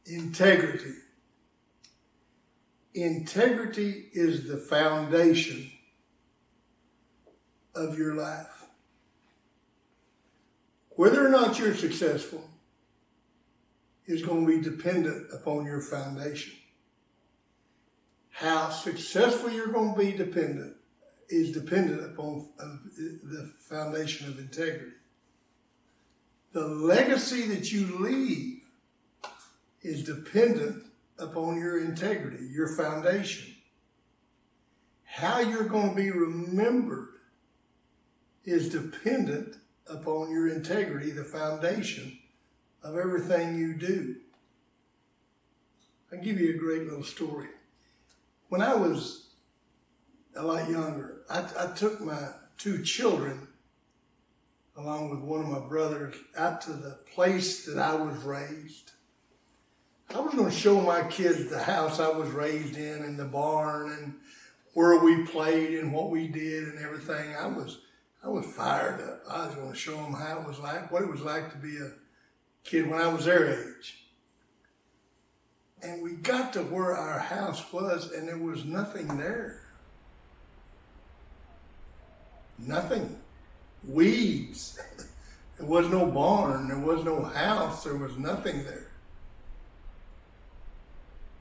Integrity. Integrity is the foundation of your life. Whether or not you're successful is going to be dependent upon your foundation. How successful you're going to be is dependent upon the foundation of integrity. The legacy that you leave is dependent upon your integrity, your foundation. How you're going to be remembered is dependent upon your integrity, the foundation of everything you do. I'll give you a great little story. When I was a lot younger, I took my two children, along with one of my brothers, out to the place that I was raised. I was going to show my kids the house I was raised in and the barn and where we played and what we did and everything. I was fired up. I was going to show them how it was like, what it was like to be a kid when I was their age. And we got to where our house was, and there was nothing there. Nothing. Weeds. There was no barn. There was no house. There was nothing there.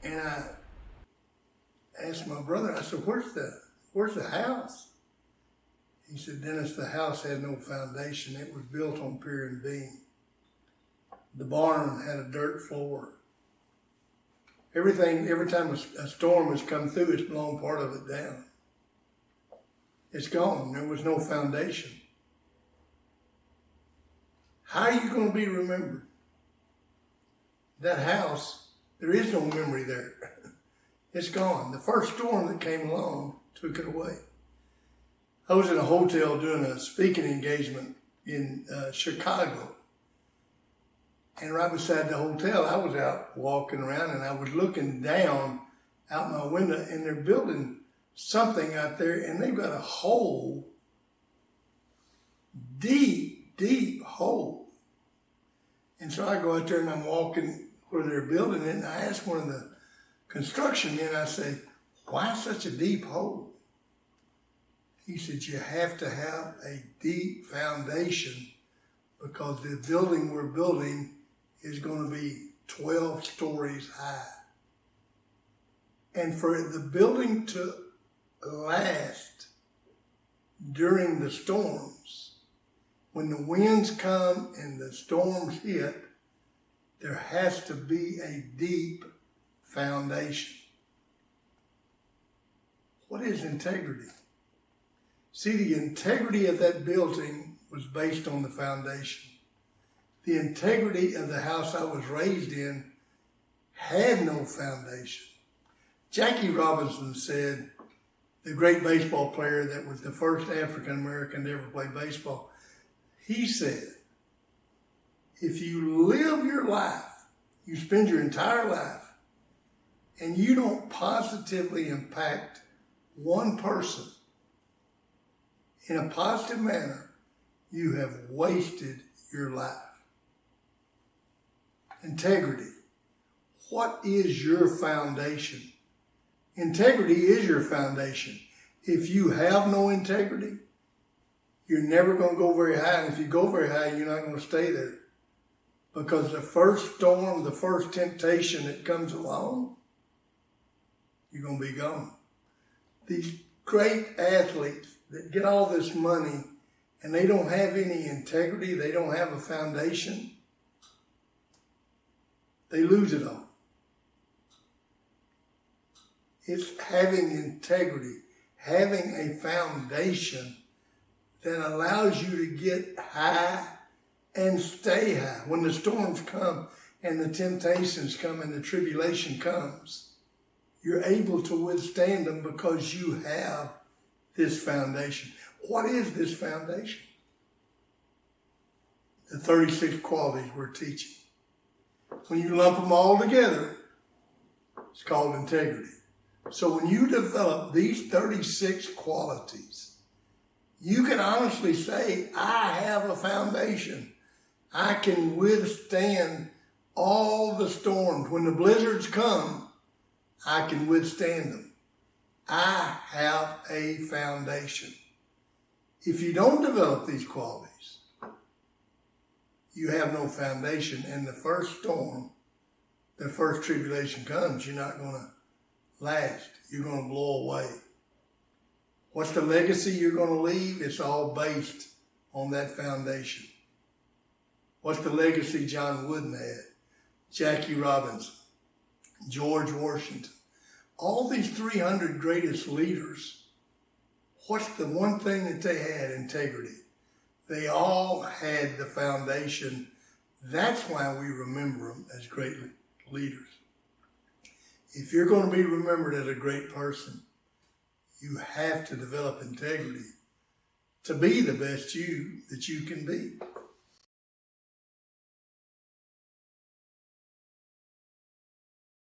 And I asked my brother, I said, where's the house? He said, Dennis, the house had no foundation. It was built on pier and beam. The barn had a dirt floor. Every time a storm has come through, it's blown part of it down. It's gone. There was no foundation. How are you going to be remembered? That house, there is no memory there. It's gone. The first storm that came along took it away. I was in a hotel doing a speaking engagement in Chicago. And right beside the hotel, I was out walking around and I was looking down out my window, and they're building something out there, and they've got a hole, deep hole. And so I go out there and I'm walking where they're building it, and I asked one of the construction men, I say, why such a deep hole? He said, you have to have a deep foundation because the building we're building is going to be 12 stories high. And for the building to last during the storms, when the winds come and the storms hit, there has to be a deep foundation. What is integrity? See, the integrity of that building was based on the foundation. The integrity of the house I was raised in had no foundation. Jackie Robinson said, the great baseball player that was the first African-American to ever play baseball, he said, if you live your life, you spend your entire life, and you don't positively impact one person in a positive manner, you have wasted your life. Integrity. What is your foundation? Integrity is your foundation. If you have no integrity, you're never going to go very high. And if you go very high, you're not going to stay there. Because the first storm, the first temptation that comes along, you're going to be gone. These great athletes that get all this money and they don't have any integrity, they don't have a foundation, they lose it all. It's having integrity, having a foundation that allows you to get high and stay high. When the storms come and the temptations come and the tribulation comes, you're able to withstand them because you have this foundation. What is this foundation? The 36 qualities we're teaching. When you lump them all together, it's called integrity. So when you develop these 36 qualities, you can honestly say, I have a foundation. I can withstand all the storms. When the blizzards come, I can withstand them. I have a foundation. If you don't develop these qualities, you have no foundation. And the first storm, the first tribulation comes, you're not going to last. You're going to blow away. What's the legacy you're going to leave? It's all based on that foundation. What's the legacy John Wooden had? Jackie Robinson, George Washington. All these 300 greatest leaders, what's the one thing that they had? Integrity. They all had the foundation. That's why we remember them as great leaders. If you're going to be remembered as a great person, you have to develop integrity to be the best you that you can be.